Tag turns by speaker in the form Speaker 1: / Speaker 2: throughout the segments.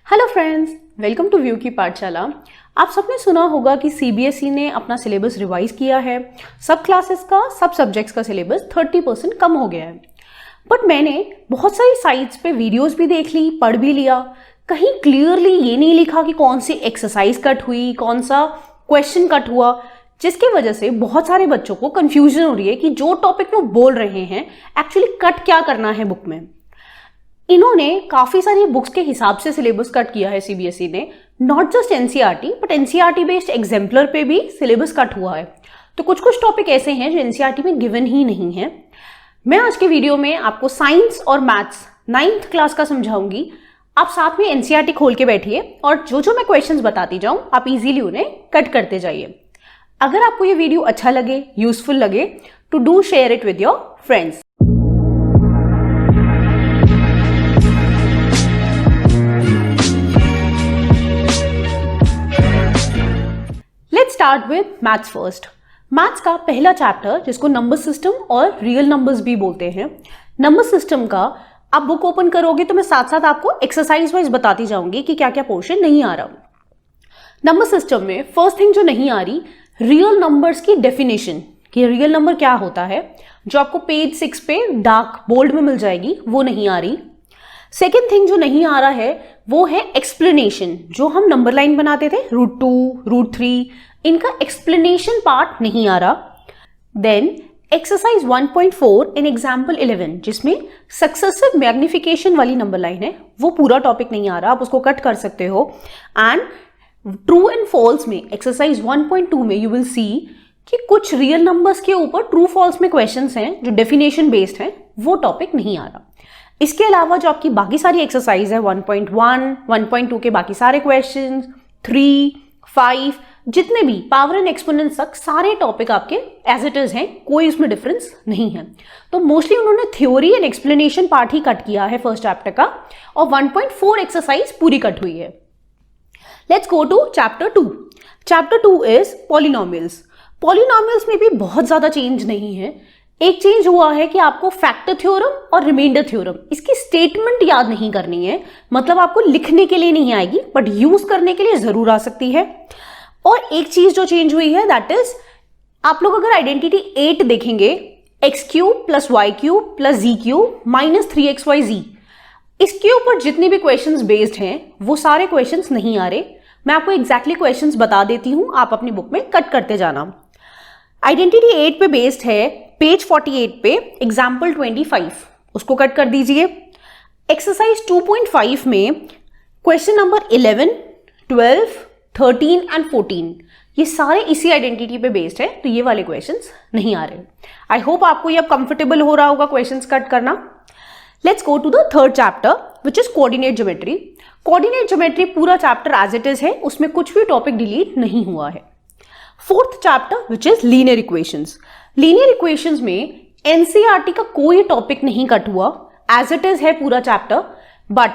Speaker 1: Hello friends, welcome to view की पाठशाला। आप सबने सुना होगा कि सीबीएसई ने अपना सिलेबस रिवाइज किया है। सब क्लासेस का, सब सब्जेक्ट्स का सिलेबस 30% कम हो गया है। बट मैंने बहुत सारी साइट्स पे वीडियोस भी देख ली, पढ़ भी लिया। कहीं क्लियरली ये नहीं लिखा कि कौन सी एक्सरसाइज कट हुई, कौन सा क्वेश्चन कट हुआ, जिसकी वजह से बहुत सारे बच्चों को कंफ्यूजन हो रही है कि जो टॉपिक वो बोल रहे हैं एक्चुअली कट क्या करना है बुक में। इन्होंने काफी सारी बुक्स के हिसाब से सिलेबस कट किया है सीबीएसई ने, not just NCERT but NCERT based exemplar पे भी सिलेबस कट हुआ है। तो कुछ कुछ टॉपिक ऐसे हैं जो एनसीईआरटी में गिवन ही नहीं है। मैं आज के वीडियो में आपको साइंस और मैथ्स 9th क्लास का समझाऊंगी। आप साथ में एनसीईआरटी खोल के बैठिए और जो जो मैं क्वेश्चंस बताती जाऊं आप इजीली उन्हें कट करते जाइए। अगर आपको ये वीडियो अच्छा लगे, यूजफुल लगे, तो do share it with your friends. Let's start with maths first. Maths का पहला चैप्टर, जिसको नंबर सिस्टम और रियल नंबर्स भी बोलते हैं। नंबर सिस्टम का आप बुक ओपन करोगे तो मैं साथ साथ आपको एक्सरसाइज वाइज बताती जाऊंगी कि क्या क्या पोर्शन नहीं आ रहा। नंबर सिस्टम में फर्स्ट थिंग जो नहीं आ रही, रियल नंबर्स की डेफिनेशन, कि रियल नंबर क्या होता है, जो आपको पेज 6 पे डार्क बोल्ड में मिल जाएगी, वो नहीं आ रही। सेकेंड थिंग जो नहीं आ रहा है वो है एक्सप्लेनेशन। जो हम नंबर लाइन बनाते थे, √2, √3, इनका एक्सप्लेनेशन पार्ट नहीं आ रहा। देन एक्सरसाइज 1.4 इन एग्जाम्पल 11, जिसमें सक्सेसिव मैग्निफिकेशन वाली नंबर लाइन है, वो पूरा टॉपिक नहीं आ रहा, आप उसको कट कर सकते हो। एंड ट्रू एंड फॉल्स में एक्सरसाइज 1.2 में यू विल सी कि कुछ रियल नंबर्स के ऊपर ट्रू फॉल्स में क्वेश्चंस हैं जो डेफिनेशन बेस्ड हैं, वो टॉपिक नहीं आ रहा। इसके अलावा जो आपकी बाकी सारी एक्सरसाइज है 1.1, 1.2 के बाकी सारे क्वेश्चन, 3, 5, जितने भी पावर एंड एक्सपोनेंट्स तक सारे टॉपिक आपके एज इट इज हैं, कोई इसमें डिफरेंस नहीं है। तो मोस्टली उन्होंने theory and explanation part he cut किया है फर्स्ट चैप्टर का, और 1.4 एक्सरसाइज पूरी कट हुई है। Let's go to chapter 2। Chapter 2 is polynomials. Polynomials में भी बहुत ज्यादा चेंज नहीं है। एक चेंज हुआ है कि आपको फैक्टर थ्योरम और रिमाइंडर थ्योरम, इसकी स्टेटमेंट याद नहीं करनी है, मतलब आपको लिखने के लिए नहीं आएगी बट यूज करने के लिए जरूर आ सकती है। और एक चीज जो चेंज हुई है दैट इज, आप लोग अगर आइडेंटिटी 8 देखेंगे, x³ + y³ + z³ - 3xyz, इसके ऊपर जितने भी क्वेश्चंस बेस्ड हैं वो सारे क्वेश्चंस नहीं आ रहे। मैं आपको एग्जैक्टली क्वेश्चंस बता देती हूं, आप अपनी बुक में कट करते जाना। आइडेंटिटी 8 पे बेस्ड है, पेज 48 पे एग्जाम्पल 25, उसको कट कर दीजिए। एक्सरसाइज 2.5 में क्वेश्चन नंबर 11, 12, 13 एंड 14, ये सारे इसी आइडेंटिटी पे बेस्ड है, तो ये वाले क्वेश्चंस नहीं आ रहे। आई होप आपको ये अब कंफर्टेबल हो रहा होगा क्वेश्चंस कट करना। Let's go to the third chapter which is coordinate geometry. Coordinate geometry पूरा चैप्टर एज इट इज है, उसमें कुछ भी टॉपिक डिलीट नहीं हुआ है। Fourth chapter which is linear equations. Linear equations में एनसीईआरटी का कोई टॉपिक नहीं कट हुआ, एज इट इज है पूरा chapter. But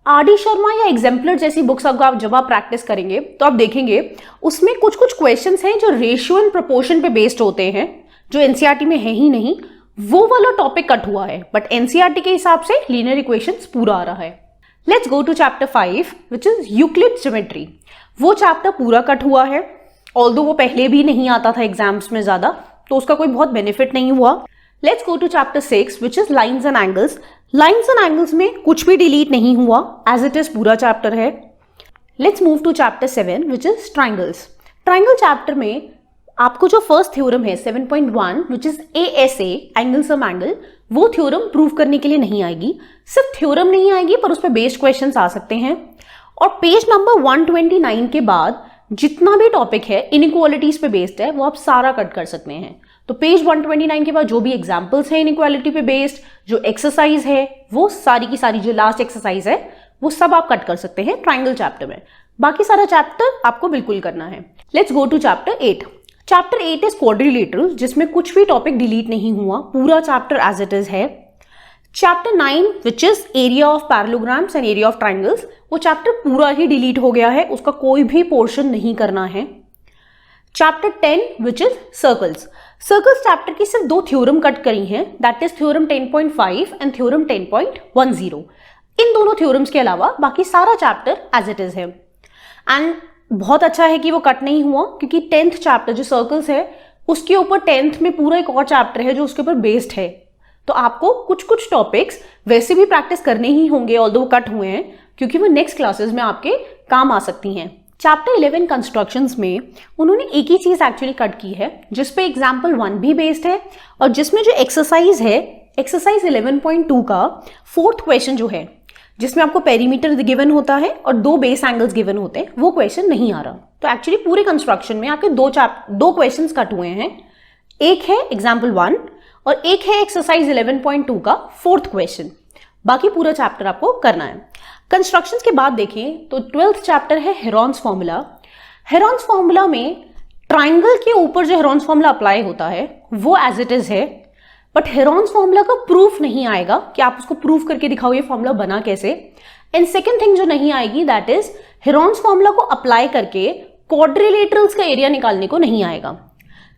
Speaker 1: R D Sharma या एग्जाम्पलर जैसी बुक्स जब आप प्रैक्टिस करेंगे तो आप देखेंगे उसमें कुछ कुछ क्वेश्चंस हैं जो रेशियो एंड प्रोपोर्शन पे बेस्ड होते हैं, जो एनसीईआरटी में है ही नहीं, वो वाला टॉपिक कट हुआ है। बट एनसीईआरटी के हिसाब से लीनियर इक्वेशंस पूरा आ रहा है। Let's go to chapter 5 which is Euclid geometry. वो चैप्टर पूरा कट हुआ है, ऑल्दो वो पहले भी नहीं आता था एग्जाम्स में ज्यादा, तो उसका कोई बहुत बेनिफिट नहीं हुआ। Let's go to chapter 6 which is lines and angles. Lines and angles में कुछ भी डिलीट नहीं हुआ, एज इट इज पूरा चैप्टर है। Let's move to chapter 7 which is triangles. Triangle chapter में आपको जो फर्स्ट थ्योरम है 7.1 which is ASA, angle sum angle, वो थ्योरम प्रूव करने के लिए नहीं आएगी। सिर्फ थ्योरम नहीं आएगी पर उस पर बेस्ड क्वेश्चंस आ सकते हैं। और पेज नंबर 129 के बाद जितना भी टॉपिक है इनइक्वालिटीज पे बेस्ड है, वो आप सारा कट कर सकते हैं। तो पेज 129 के बाद जो भी एग्जाम्पल्स है इनइक्वालिटी पे बेस्ड, जो एक्सरसाइज है, वो सारी की सारी, जो लास्ट एक्सरसाइज है वो सब आप कट कर सकते हैं ट्राइंगल चैप्टर में। बाकी सारा चैप्टर आपको बिल्कुल करना है। Let's go to chapter 8। Chapter 8 is quadrilateral, जिसमें कुछ भी टॉपिक डिलीट नहीं हुआ, पूरा चैप्टर एज इट इज है। Chapter 9 which is area of parallelograms and area of triangles, वो चैप्टर पूरा ही डिलीट हो गया है, उसका कोई भी पोर्शन नहीं करना है। Chapter 10 which is circles. Circles chapter की सिर्फ 2 थ्योरम कट करी हैं, that is theorem 10.5 and theorem 10.10। इन दोनों थ्योरम्स के अलावा बाकी सारा चैप्टर एज इट इज है। एंड बहुत अच्छा है कि वो कट नहीं हुआ, क्योंकि 10th चैप्टर जो सर्कल्स है उसके ऊपर 10th में पूरा एक और चैप्टर है जो उसके ऊपर बेस्ड है। तो आपको कुछ कुछ टॉपिक्स वैसे भी प्रैक्टिस करने ही होंगे, ऑल्दो वो कट हुए हैं, क्योंकि वो नेक्स्ट क्लासेस में आपके काम आ सकती हैं। चैप्टर 11 कंस्ट्रक्शंस में उन्होंने एक ही चीज एक्चुअली कट की है जिसपे एग्जाम्पल 1 भी बेस्ड है, और जिसमें जो एक्सरसाइज है, एक्सरसाइज 11.2 का 4th क्वेश्चन जो है, जिसमें आपको पेरीमीटर गिवन होता है और 2 बेस एंगल्स गिवन होते हैं, वो क्वेश्चन नहीं आ रहा। तो एक्चुअली पूरे कंस्ट्रक्शन में आपके 2 क्वेश्चंस कट हुए हैं। एक है एग्जाम्पल 1 और एक है एक्सरसाइज 11.2 का 4th क्वेश्चन। बाकी पूरा चैप्टर आपको करना है। कंस्ट्रक्शंस के बाद देखें तो 12th चैप्टर है हेरॉन्स फॉर्मूला। हेरॉन्स फॉर्मूला में ट्राइंगल के ऊपर जो हेरॉन्स फॉर्मूला अप्लाई होता है वो एज इट इज है, बट हेरॉन्स फॉर्मूला का प्रूफ नहीं आएगा कि आप उसको प्रूफ करके दिखाओ ये फॉर्मूला बना कैसे। एंड सेकेंड थिंग जो नहीं आएगी दैट इज हेरॉन्स फॉर्मूला को अप्लाई करके क्वाड्रिलेटरल्स का एरिया निकालने को नहीं आएगा।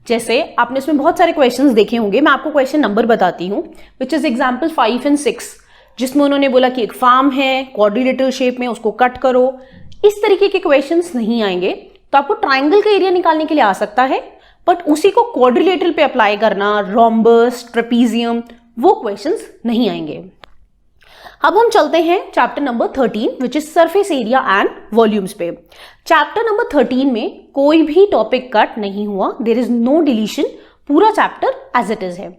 Speaker 1: जैसे आपने इसमें बहुत सारे क्वेश्चंस देखे होंगे, मैं आपको क्वेश्चन नंबर बताती हूँ, विच इज एग्जाम्पल 5 and 6, जिसमें उन्होंने बोला कि एक फार्म है क्वाड्रिलेटरल शेप में, उसको कट करो। इस तरीके के क्वेश्चंस नहीं आएंगे। तो आपको ट्राइंगल का एरिया निकालने के लिए आ सकता है, बट उसी को क्वाड्रिलेटरल पे अप्लाई करना, रोम्बस, ट्रेपीजियम, वो क्वेश्चंस नहीं आएंगे। अब हम चलते हैं chapter number 13 which is surface area and volumes पे। चैप्टर नंबर 13 में कोई भी टॉपिक कट नहीं हुआ, देयर इज नो डिलीशन, पूरा चैप्टर एज इट इज है।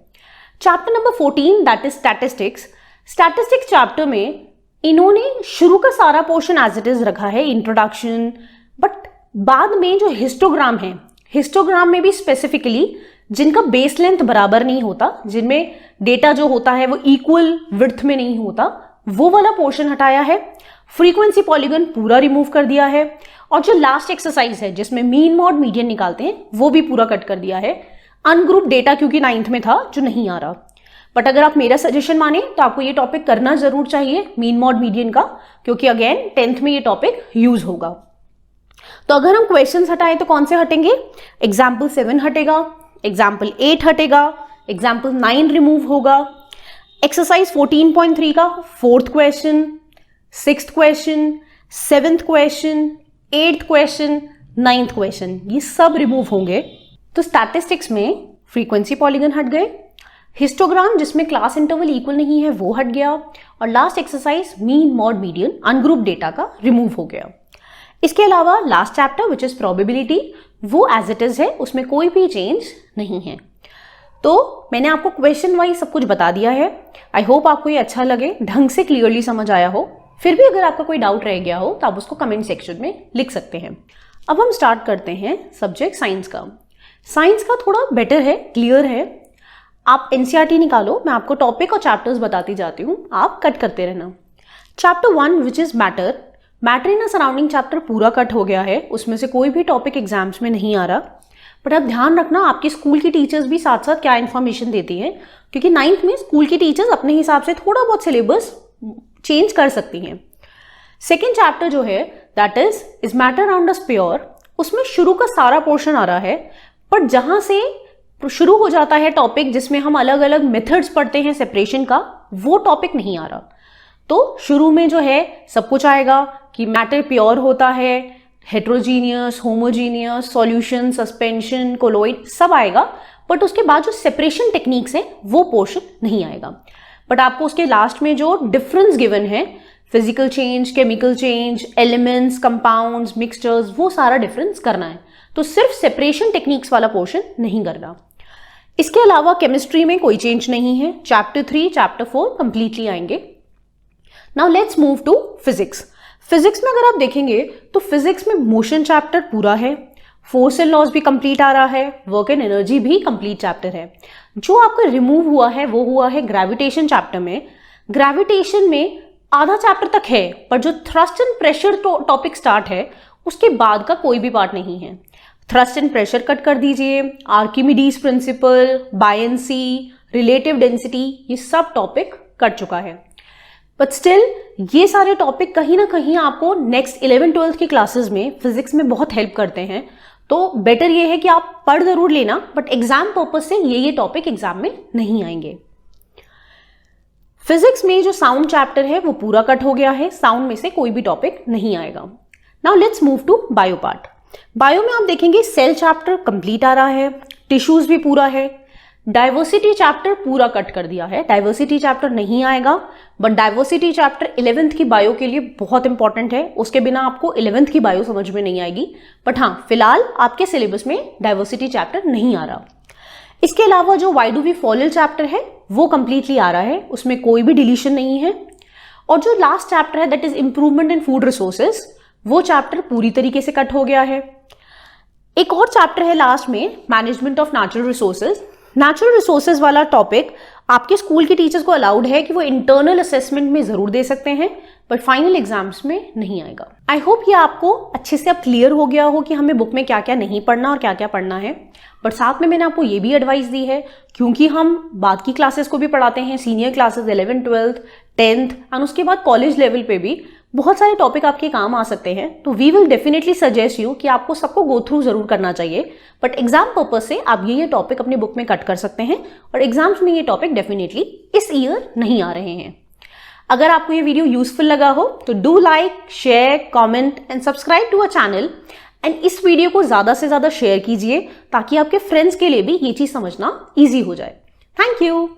Speaker 1: Chapter number 14 that is statistics. Statistics chapter में इन्होंने शुरू का सारा पोर्शन एज इट इज रखा है, इंट्रोडक्शन, बट बाद में जो हिस्टोग्राम है, हिस्टोग्राम में भी स्पेसिफिकली जिनका बेस लेंथ बराबर नहीं होता, जिनमें डेटा जो होता है वो इक्वल विड्थ में नहीं होता, वो वाला पोर्शन हटाया है। फ्रीक्वेंसी पॉलीगन पूरा रिमूव कर दिया है, और जो लास्ट एक्सरसाइज है जिसमें मीन मॉड मीडियन निकालते हैं वो भी पूरा कट कर दिया है। अनग्रुप डेटा क्योंकि 9th में था जो नहीं आ रहा, बट अगर आप मेरा सजेशन माने तो आपको ये टॉपिक करना जरूर चाहिए, मीन मॉड मीडियन का, क्योंकि अगेन 10th में ये टॉपिक यूज होगा। तो अगर हम क्वेश्चंस हटाएं तो कौन से हटेंगे? एग्जाम्पल 7 हटेगा, एग्जाम्पल 8 हटेगा, एग्जाम्पल 9 रिमूव होगा, एक्सरसाइज 14.3 का 4th question, 6th question, 7th question, 8th question, 9th question, ये सब रिमूव होंगे। तो स्टैटिस्टिक्स में फ्रीक्वेंसी पॉलीगन हट गए, हिस्टोग्राम जिसमें क्लास इंटरवल इक्वल नहीं है वो हट गया, और last exercise mean mod median ungroup data का रिमूव हो गया। इसके अलावा last chapter which is probability, वो एज इट इज है, उसमें कोई भी चेंज नहीं है। तो मैंने आपको क्वेश्चन वाइज सब कुछ बता दिया है। आई होप आपको ये अच्छा लगे, ढंग से क्लियरली समझ आया हो। फिर भी अगर आपका कोई डाउट रह गया हो तो आप उसको कमेंट सेक्शन में लिख सकते हैं। अब हम स्टार्ट करते हैं सब्जेक्ट साइंस का। साइंस का थोड़ा बेटर है, क्लियर है। आप एनसीईआरटी निकालो, मैं आपको टॉपिक और चैप्टर्स बताती जाती हूँ, आप कट करते रहना। Chapter 1 which is matter, matter in a surrounding chapter पूरा कट हो गया है, उसमें से कोई भी टॉपिक एग्जाम्स में नहीं आ रहा। बट अब ध्यान रखना, आपके स्कूल की टीचर्स भी साथ साथ क्या इन्फॉर्मेशन देती हैं, क्योंकि 9th में स्कूल की टीचर्स अपने हिसाब से थोड़ा बहुत सिलेबस चेंज कर सकती हैं। सेकेंड चैप्टर जो है that is matter around a sphere, उसमें शुरू का सारा पोर्शन आ रहा है, बट जहां से शुरू हो जाता है टॉपिक जिसमें हम अलग अलग मेथड्स पढ़ते हैं सेपरेशन का, वो टॉपिक नहीं आ रहा। तो शुरू में जो है सब कुछ आएगा कि मैटर प्योर होता है, heterogeneous, homogeneous, solution, suspension, colloid, सब आएगा, बट उसके बाद जो सेपरेशन टेक्निक्स है वो पोर्शन नहीं आएगा। बट आपको उसके लास्ट में जो डिफरेंस गिवन है, physical change, chemical change, elements, compounds, mixtures, वो सारा डिफरेंस करना है। तो सिर्फ सेपरेशन टेक्निक्स वाला पोर्शन नहीं करना। इसके अलावा केमिस्ट्री में कोई चेंज नहीं है। चैप्टर 3, चैप्टर 4 कंप्लीटली आएंगे। Now let's move to physics. Physics में अगर आप देखेंगे तो फिजिक्स में मोशन चैप्टर पूरा है, फोर्स एंड लॉज भी कंप्लीट आ रहा है, वर्क एंड एनर्जी भी कंप्लीट चैप्टर है। जो आपका रिमूव हुआ है वो हुआ है ग्रेविटेशन चैप्टर में। ग्रेविटेशन में आधा चैप्टर तक है, पर जो thrust and pressure topic start है उसके बाद का कोई भी पार्ट नहीं है। थ्रस्ट एंड प्रेशर कट कर दीजिए, Archimedes principal, buoyancy, relative density, ये सब टॉपिक कट चुका है। बट स्टिल ये सारे टॉपिक कहीं ना कहीं आपको नेक्स्ट 11-12 की क्लासेस में फिजिक्स में बहुत हेल्प करते हैं। तो बेटर ये है कि आप पढ़ जरूर लेना, बट एग्जाम पर्पज से ये टॉपिक एग्जाम में नहीं आएंगे। फिजिक्स में जो साउंड चैप्टर है वो पूरा कट हो गया है, साउंड में से कोई भी टॉपिक नहीं आएगा। Now let's move to bio part. Bio में आप देखेंगे सेल चैप्टर कंप्लीट आ रहा है, टिश्यूज भी पूरा है, डाइवर्सिटी चैप्टर पूरा कट कर दिया है, डाइवर्सिटी चैप्टर नहीं आएगा, बट डाइवर्सिटी चैप्टर 11th की बायो के लिए बहुत इंपॉर्टेंट है, उसके बिना आपको 11th की बायो समझ में नहीं आएगी। बट हाँ, फिलहाल आपके सिलेबस में डाइवर्सिटी चैप्टर नहीं आ रहा। इसके अलावा जो why do we fall ill chapter है वो कंप्लीटली आ रहा है, उसमें कोई भी डिलीशन नहीं है। और जो लास्ट चैप्टर है that is improvement in food resources, वो चैप्टर पूरी तरीके से कट हो गया है। एक और चैप्टर है लास्ट में, management of natural resources. Natural resources वाला टॉपिक आपके स्कूल के टीचर्स को अलाउड है कि वो इंटरनल असेसमेंट में जरूर दे सकते हैं, बट फाइनल एग्जाम्स में नहीं आएगा। आई होप ये आपको अच्छे से अब क्लियर हो गया हो कि हमें बुक में क्या क्या नहीं पढ़ना और क्या क्या पढ़ना है। बट साथ में मैंने आपको ये भी एडवाइस दी है, क्योंकि हम बाद की क्लासेस को भी पढ़ाते हैं, senior classes 11th 12th 10th and उसके बाद कॉलेज लेवल पे भी बहुत सारे टॉपिक आपके काम आ सकते हैं। तो we will definitely suggest you कि आपको सबको गो थ्रू जरूर करना चाहिए, बट एग्जाम पर्पज से आप ये टॉपिक अपनी बुक में कट कर सकते हैं और एग्जाम्स में ये टॉपिक डेफिनेटली इस ईयर नहीं आ रहे हैं। अगर आपको ये वीडियो यूजफुल लगा हो तो do like, share, comment and subscribe to our channel and इस वीडियो को ज्यादा से ज्यादा शेयर कीजिए ताकि आपके फ्रेंड्स के लिए भी ये चीज समझना इजी हो जाए। Thank you.